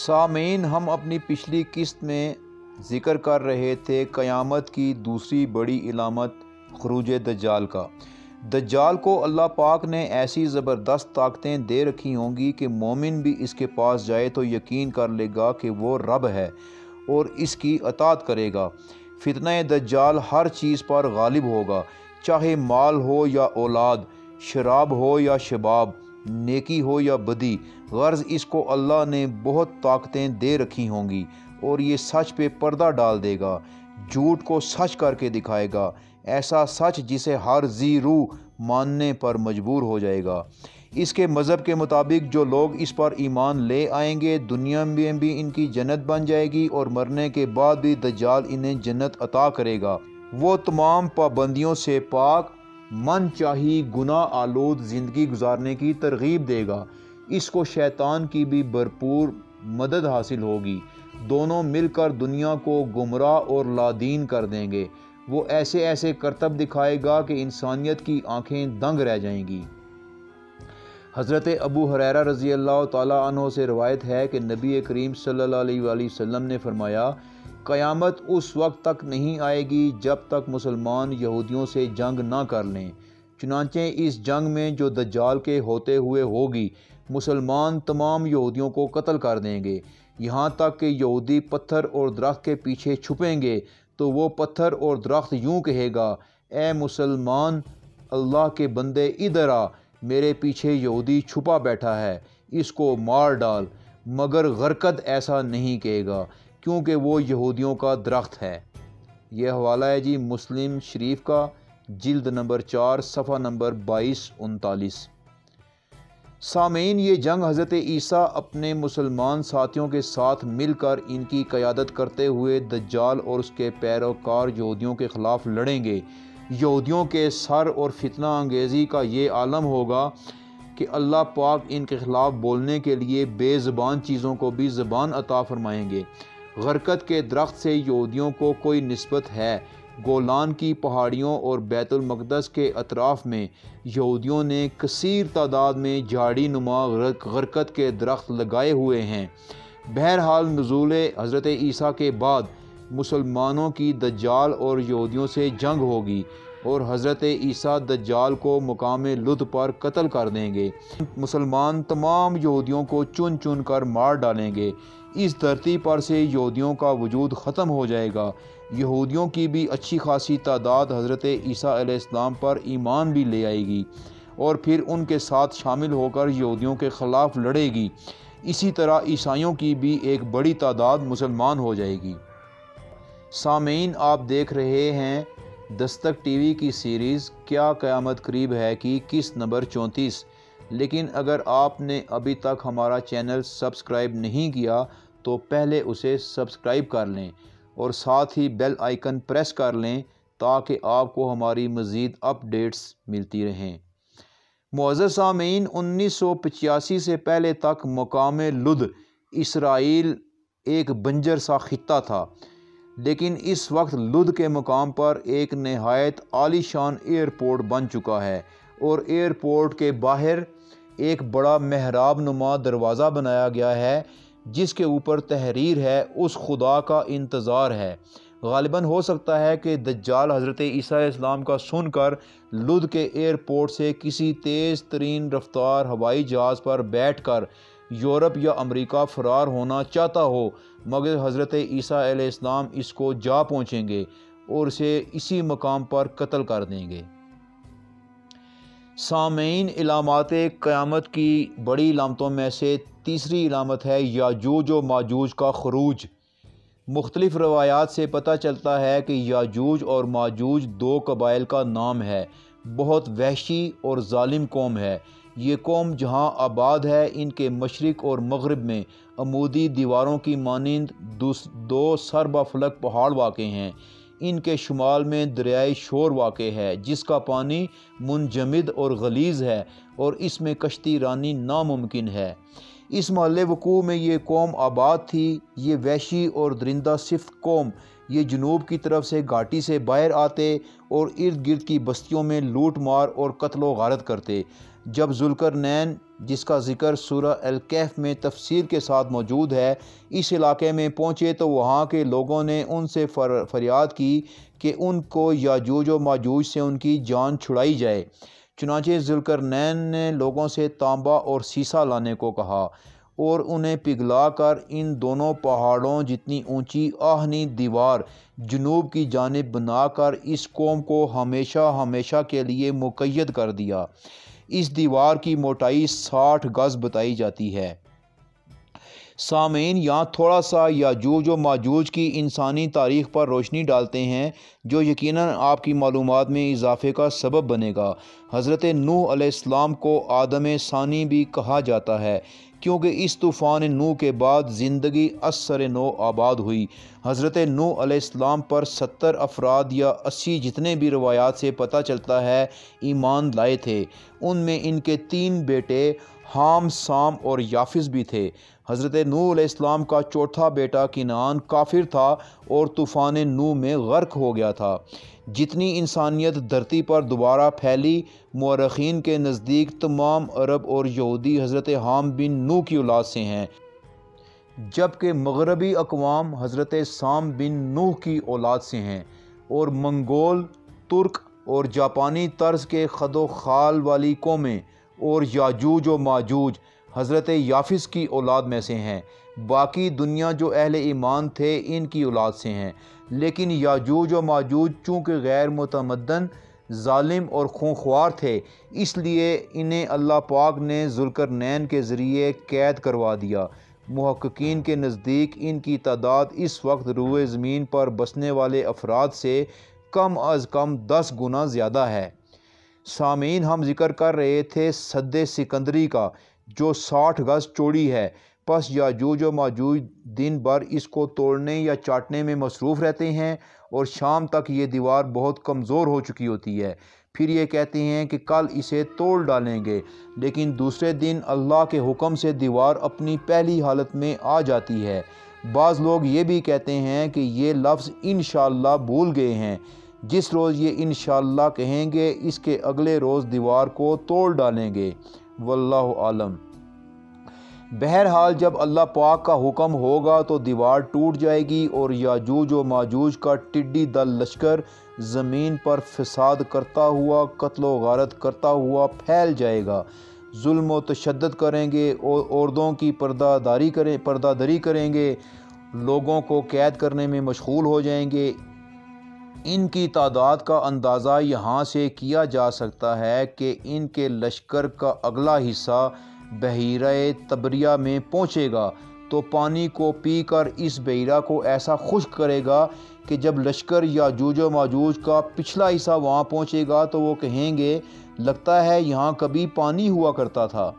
سامعین، ہم اپنی پچھلی قسط میں ذکر کر رہے تھے قیامت کی دوسری بڑی علامت خروج دجال کا۔ دجال کو اللہ پاک نے ایسی زبردست طاقتیں دے رکھی ہوں گی کہ مومن بھی اس کے پاس جائے تو یقین کر لے گا کہ وہ رب ہے اور اس کی اطاعت کرے گا۔ فتنہ دجال ہر چیز پر غالب ہوگا، چاہے مال ہو یا اولاد، شراب ہو یا شباب، نیکی ہو یا بدی، غرض اس کو اللہ نے بہت طاقتیں دے رکھی ہوں گی اور یہ سچ پہ پردہ ڈال دے گا، جھوٹ کو سچ کر کے دکھائے گا، ایسا سچ جسے ہر ذی روح ماننے پر مجبور ہو جائے گا۔ اس کے مذہب کے مطابق جو لوگ اس پر ایمان لے آئیں گے، دنیا میں بھی ان کی جنت بن جائے گی اور مرنے کے بعد بھی دجال انہیں جنت عطا کرے گا۔ وہ تمام پابندیوں سے پاک، من چاہی گناہ آلود زندگی گزارنے کی ترغیب دے گا۔ اس کو شیطان کی بھی بھرپور مدد حاصل ہوگی، دونوں مل کر دنیا کو گمراہ اور لادین کر دیں گے۔ وہ ایسے ایسے کرتب دکھائے گا کہ انسانیت کی آنکھیں دنگ رہ جائیں گی۔ حضرت ابو ہریرہ رضی اللہ تعالیٰ عنہ سے روایت ہے کہ نبی کریم صلی اللہ علیہ وآلہ وسلم نے فرمایا، قیامت اس وقت تک نہیں آئے گی جب تک مسلمان یہودیوں سے جنگ نہ کر لیں۔ چنانچہ اس جنگ میں جو دجال کے ہوتے ہوئے ہوگی، مسلمان تمام یہودیوں کو قتل کر دیں گے، یہاں تک کہ یہودی پتھر اور درخت کے پیچھے چھپیں گے تو وہ پتھر اور درخت یوں کہے گا، اے مسلمان، اللہ کے بندے ادھر آ، میرے پیچھے یہودی چھپا بیٹھا ہے، اس کو مار ڈال، مگر غرقد ایسا نہیں کہے گا کیونکہ وہ یہودیوں کا درخت ہے۔ یہ حوالہ ہے جی مسلم شریف کا، جلد نمبر 4 صفحہ نمبر 2239۔ سامعین، یہ جنگ حضرت عیسیٰ اپنے مسلمان ساتھیوں کے ساتھ مل کر ان کی قیادت کرتے ہوئے دجال اور اس کے پیروکار یہودیوں کے خلاف لڑیں گے۔ یہودیوں کے سر اور فتنہ انگیزی کا یہ عالم ہوگا کہ اللہ پاک ان کے خلاف بولنے کے لیے بے زبان چیزوں کو بھی زبان عطا فرمائیں گے۔ غرقد کے درخت سے یہودیوں کو کوئی نسبت ہے؟ گولان کی پہاڑیوں اور بیت المقدس کے اطراف میں یہودیوں نے کثیر تعداد میں جھاڑی نما غرقد کے درخت لگائے ہوئے ہیں۔ بہرحال نزول حضرت عیسیٰ کے بعد مسلمانوں کی دجال اور یہودیوں سے جنگ ہوگی اور حضرت عیسیٰ دجال کو مقام لد پر قتل کر دیں گے۔ مسلمان تمام یہودیوں کو چن چن کر مار ڈالیں گے۔ اس دھرتی پر سے یہودیوں کا وجود ختم ہو جائے گا۔ یہودیوں کی بھی اچھی خاصی تعداد حضرت عیسیٰ علیہ السلام پر ایمان بھی لے آئے گی اور پھر ان کے ساتھ شامل ہو کر یہودیوں کے خلاف لڑے گی۔ اسی طرح عیسائیوں کی بھی ایک بڑی تعداد مسلمان ہو جائے گی۔ سامعین، آپ دیکھ رہے ہیں دستک ٹی وی کی سیریز کیا قیامت قریب ہے کی قسط نمبر 34۔ لیکن اگر آپ نے ابھی تک ہمارا چینل سبسکرائب نہیں کیا تو پہلے اسے سبسکرائب کر لیں اور ساتھ ہی بیل آئیکن پریس کر لیں تاکہ آپ کو ہماری مزید اپڈیٹس ملتی رہیں۔ معزز سامعین، 1985 سے پہلے تک مقام لد اسرائیل ایک بنجر سا خطہ تھا، لیکن اس وقت لد کے مقام پر ایک نہایت عالی شان ایئرپورٹ بن چکا ہے اور ایئرپورٹ کے باہر ایک بڑا محراب نما دروازہ بنایا گیا ہے جس کے اوپر تحریر ہے، اس خدا کا انتظار ہے۔ غالباً ہو سکتا ہے کہ دجال حضرت عیسیٰ علیہ السلام کا سن کر لد کے ایئرپورٹ سے کسی تیز ترین رفتار ہوائی جہاز پر بیٹھ کر یورپ یا امریکہ فرار ہونا چاہتا ہو، مگر حضرت عیسیٰ علیہ السلام اس کو جا پہنچیں گے اور اسے اسی مقام پر قتل کر دیں گے۔ سامعین، علامات قیامت کی بڑی علامتوں میں سے تیسری علامت ہے یاجوج و ماجوج کا خروج۔ مختلف روایات سے پتہ چلتا ہے کہ یاجوج اور ماجوج دو قبائل کا نام ہے۔ بہت وحشی اور ظالم قوم ہے۔ یہ قوم جہاں آباد ہے، ان کے مشرق اور مغرب میں عمودی دیواروں کی مانند دو سربا فلک پہاڑ واقع ہیں۔ ان کے شمال میں دریائے شور واقع ہے جس کا پانی منجمد اور غلیظ ہے اور اس میں کشتی رانی ناممکن ہے۔ اس محل وقوع میں یہ قوم آباد تھی۔ یہ وحشی اور درندہ صفت قوم یہ جنوب کی طرف سے گھاٹی سے باہر آتے اور ارد گرد کی بستیوں میں لوٹ مار اور قتل و غارت کرتے۔ جب ذوالقرنین، جس کا ذکر سورہ الکہف میں تفصیل کے ساتھ موجود ہے، اس علاقے میں پہنچے تو وہاں کے لوگوں نے ان سے فریاد کی کہ ان کو یاجوج و ماجوج سے ان کی جان چھڑائی جائے۔ چنانچہ ذوالقرنین نے لوگوں سے تانبا اور سیسا لانے کو کہا اور انہیں پگھلا کر ان دونوں پہاڑوں جتنی اونچی آہنی دیوار جنوب کی جانب بنا کر اس قوم کو ہمیشہ ہمیشہ کے لیے مقید کر دیا۔ اس دیوار کی موٹائی 60 گز بتائی جاتی ہے۔ سامعین، یہاں تھوڑا سا یاجوج و ماجوج کی انسانی تاریخ پر روشنی ڈالتے ہیں جو یقیناً آپ کی معلومات میں اضافے کا سبب بنے گا۔ حضرت نوح علیہ السلام کو آدم ثانی بھی کہا جاتا ہے کیونکہ اس طوفان نوح کے بعد زندگی از سر نو آباد ہوئی۔ حضرت نوح علیہ السلام پر 70 افراد یا 80 جتنے بھی روایات سے پتہ چلتا ہے ایمان لائے تھے۔ ان میں ان کے 3 بیٹے حام، سام اور یافس بھی تھے۔ حضرت نوح علیہ السلام کا چوتھا بیٹا کنعان کافر تھا اور طوفان نوح میں غرق ہو گیا تھا۔ جتنی انسانیت دھرتی پر دوبارہ پھیلی، مورخین کے نزدیک تمام عرب اور یہودی حضرت حام بن نوح کی اولاد سے ہیں، جبکہ مغربی اقوام حضرت سام بن نوح کی اولاد سے ہیں، اور منگول، ترک اور جاپانی طرز کے خد و خال والی قومیں اور یاجوج و ماجوج حضرت یافس کی اولاد میں سے ہیں۔ باقی دنیا جو اہل ایمان تھے ان کی اولاد سے ہیں، لیکن یاجوج و ماجوج چونکہ غیر متمدن، ظالم اور خونخوار تھے، اس لیے انہیں اللہ پاک نے ذوالقرنین کے ذریعے قید کروا دیا۔ محققین کے نزدیک ان کی تعداد اس وقت روئے زمین پر بسنے والے افراد سے کم از کم 10 گنا زیادہ ہے۔ سامعین، ہم ذکر کر رہے تھے سد سکندری کا جو 60 گز چوڑی ہے۔ پس یاجوج و ماجوج دن بھر اس کو توڑنے یا چاٹنے میں مصروف رہتے ہیں اور شام تک یہ دیوار بہت کمزور ہو چکی ہوتی ہے۔ پھر یہ کہتے ہیں کہ کل اسے توڑ ڈالیں گے، لیکن دوسرے دن اللہ کے حکم سے دیوار اپنی پہلی حالت میں آ جاتی ہے۔ بعض لوگ یہ بھی کہتے ہیں کہ یہ لفظ انشاءاللہ بھول گئے ہیں، جس روز یہ انشاءاللہ کہیں گے اس کے اگلے روز دیوار کو توڑ ڈالیں گے۔ واللہ عالم۔ بہرحال جب اللہ پاک کا حکم ہوگا تو دیوار ٹوٹ جائے گی اور یاجوج و ماجوج کا ٹڈی دل لشکر زمین پر فساد کرتا ہوا، قتل و غارت کرتا ہوا پھیل جائے گا۔ ظلم و تشدد کریں گے اور عورتوں کی پردہ دری کریں گے، لوگوں کو قید کرنے میں مشغول ہو جائیں گے۔ ان کی تعداد کا اندازہ یہاں سے کیا جا سکتا ہے کہ ان کے لشکر کا اگلا حصہ بحیرہ طبریہ میں پہنچے گا تو پانی کو پی کر اس بحیرہ کو ایسا خشک کرے گا کہ جب لشکر یاجوج و ماجوج کا پچھلا حصہ وہاں پہنچے گا تو وہ کہیں گے لگتا ہے یہاں کبھی پانی ہوا کرتا تھا۔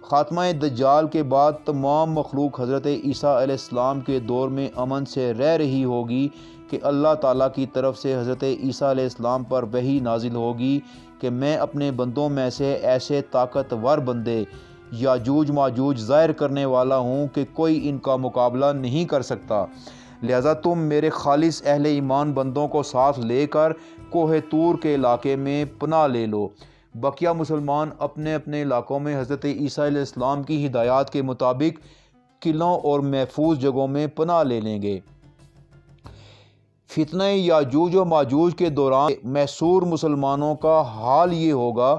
خاتمہ دجال کے بعد تمام مخلوق حضرت عیسیٰ علیہ السلام کے دور میں امن سے رہ رہی ہوگی کہ اللہ تعالیٰ کی طرف سے حضرت عیسیٰ علیہ السلام پر وحی نازل ہوگی کہ میں اپنے بندوں میں سے ایسے طاقتور بندے یاجوج ماجوج ظاہر کرنے والا ہوں کہ کوئی ان کا مقابلہ نہیں کر سکتا، لہذا تم میرے خالص اہل ایمان بندوں کو ساتھ لے کر کوہ طور کے علاقے میں پناہ لے لو۔ بقیہ مسلمان اپنے اپنے علاقوں میں حضرت عیسیٰ علیہ السلام کی ہدایات کے مطابق قلعوں اور محفوظ جگہوں میں پناہ لے لیں گے۔ فتنہ یاجوج و ماجوج کے دوران محصور مسلمانوں کا حال یہ ہوگا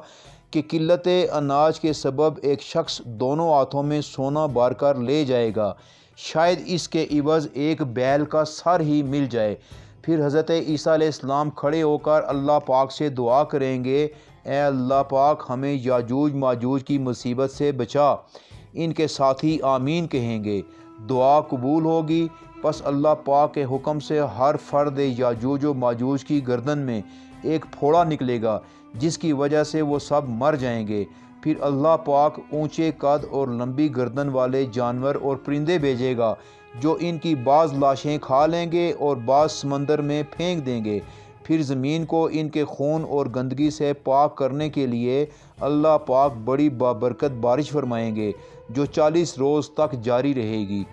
کہ قلت اناج کے سبب ایک شخص دونوں ہاتھوں میں سونا بھر کر لے جائے گا، شاید اس کے عوض ایک بیل کا سر ہی مل جائے۔ پھر حضرت عیسیٰ علیہ السلام کھڑے ہو کر اللہ پاک سے دعا کریں گے، اے اللہ پاک ہمیں یاجوج ماجوج کی مصیبت سے بچا۔ ان کے ساتھی آمین کہیں گے، دعا قبول ہوگی۔ پس اللہ پاک کے حکم سے ہر فرد یاجوج و ماجوج کی گردن میں ایک پھوڑا نکلے گا جس کی وجہ سے وہ سب مر جائیں گے۔ پھر اللہ پاک اونچے قد اور لمبی گردن والے جانور اور پرندے بھیجے گا جو ان کی بعض لاشیں کھا لیں گے اور بعض سمندر میں پھینک دیں گے۔ پھر زمین کو ان کے خون اور گندگی سے پاک کرنے کے لیے اللہ پاک بڑی بابرکت بارش فرمائیں گے جو 40 روز تک جاری رہے گی۔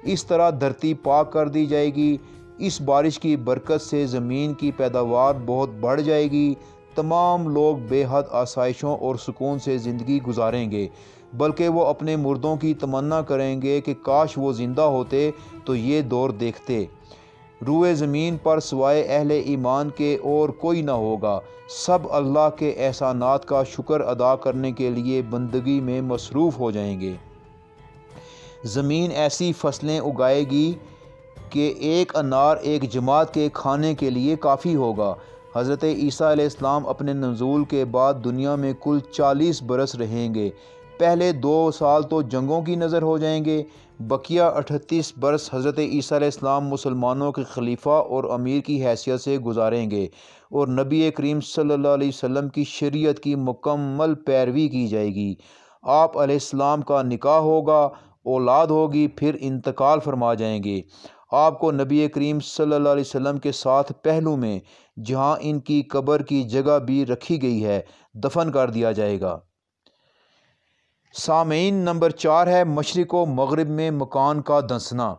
اس طرح دھرتی پاک کر دی جائے گی۔ اس بارش کی برکت سے زمین کی پیداوار بہت بڑھ جائے گی، تمام لوگ بے حد آسائشوں اور سکون سے زندگی گزاریں گے، بلکہ وہ اپنے مردوں کی تمنا کریں گے کہ کاش وہ زندہ ہوتے تو یہ دور دیکھتے۔ روئے زمین پر سوائے اہل ایمان کے اور کوئی نہ ہوگا، سب اللہ کے احسانات کا شکر ادا کرنے کے لیے بندگی میں مصروف ہو جائیں گے۔ زمین ایسی فصلیں اگائے گی کہ ایک انار ایک جماعت کے کھانے کے لیے کافی ہوگا۔ حضرت عیسیٰ علیہ السلام اپنے نزول کے بعد دنیا میں کل 40 برس رہیں گے۔ پہلے 2 سال تو جنگوں کی نظر ہو جائیں گے، بقیہ 38 برس حضرت عیسیٰ علیہ السلام مسلمانوں کے خلیفہ اور امیر کی حیثیت سے گزاریں گے، اور نبی کریم صلی اللہ علیہ وسلم کی شریعت کی مکمل پیروی کی جائے گی۔ آپ علیہ السلام کا نکاح ہوگا، اولاد ہوگی، پھر انتقال فرما جائیں گے۔ آپ کو نبی کریم صلی اللہ علیہ وسلم کے ساتھ پہلو میں، جہاں ان کی قبر کی جگہ بھی رکھی گئی ہے، دفن کر دیا جائے گا۔ سامعین، نمبر 4 ہے مشرق و مغرب میں مکان کا دھنسنا،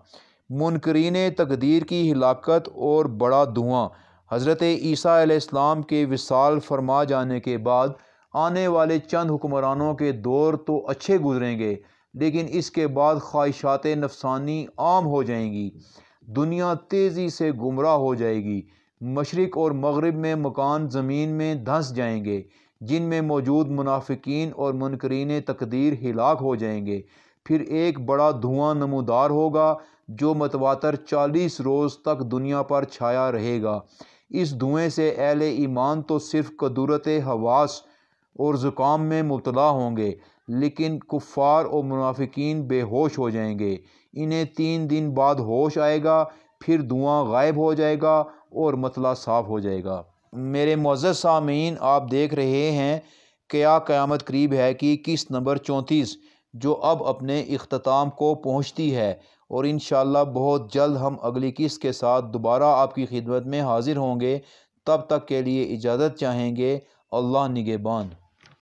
منکرین تقدیر کی ہلاکت اور بڑا دھواں۔ حضرت عیسیٰ علیہ السلام کے وصال فرما جانے کے بعد آنے والے چند حکمرانوں کے دور تو اچھے گزریں گے، لیکن اس کے بعد خواہشات نفسانی عام ہو جائیں گی، دنیا تیزی سے گمراہ ہو جائے گی، مشرق اور مغرب میں مکان زمین میں دھنس جائیں گے، جن میں موجود منافقین اور منکرین تقدیر ہلاک ہو جائیں گے۔ پھر ایک بڑا دھواں نمودار ہوگا جو متواتر 40 روز تک دنیا پر چھایا رہے گا۔ اس دھوئیں سے اہل ایمان تو صرف قدرت حواس اور زکام میں مبتلا ہوں گے، لیکن کفار اور منافقین بے ہوش ہو جائیں گے۔ انہیں 3 دن بعد ہوش آئے گا، پھر دھواں غائب ہو جائے گا اور مطلع صاف ہو جائے گا۔ میرے معزز سامعین، آپ دیکھ رہے ہیں کیا قیامت قریب ہے کی قسط نمبر 34، جو اب اپنے اختتام کو پہنچتی ہے، اور انشاءاللہ بہت جلد ہم اگلی قسط کے ساتھ دوبارہ آپ کی خدمت میں حاضر ہوں گے۔ تب تک کے لیے اجازت چاہیں گے۔ اللہ نگہبان۔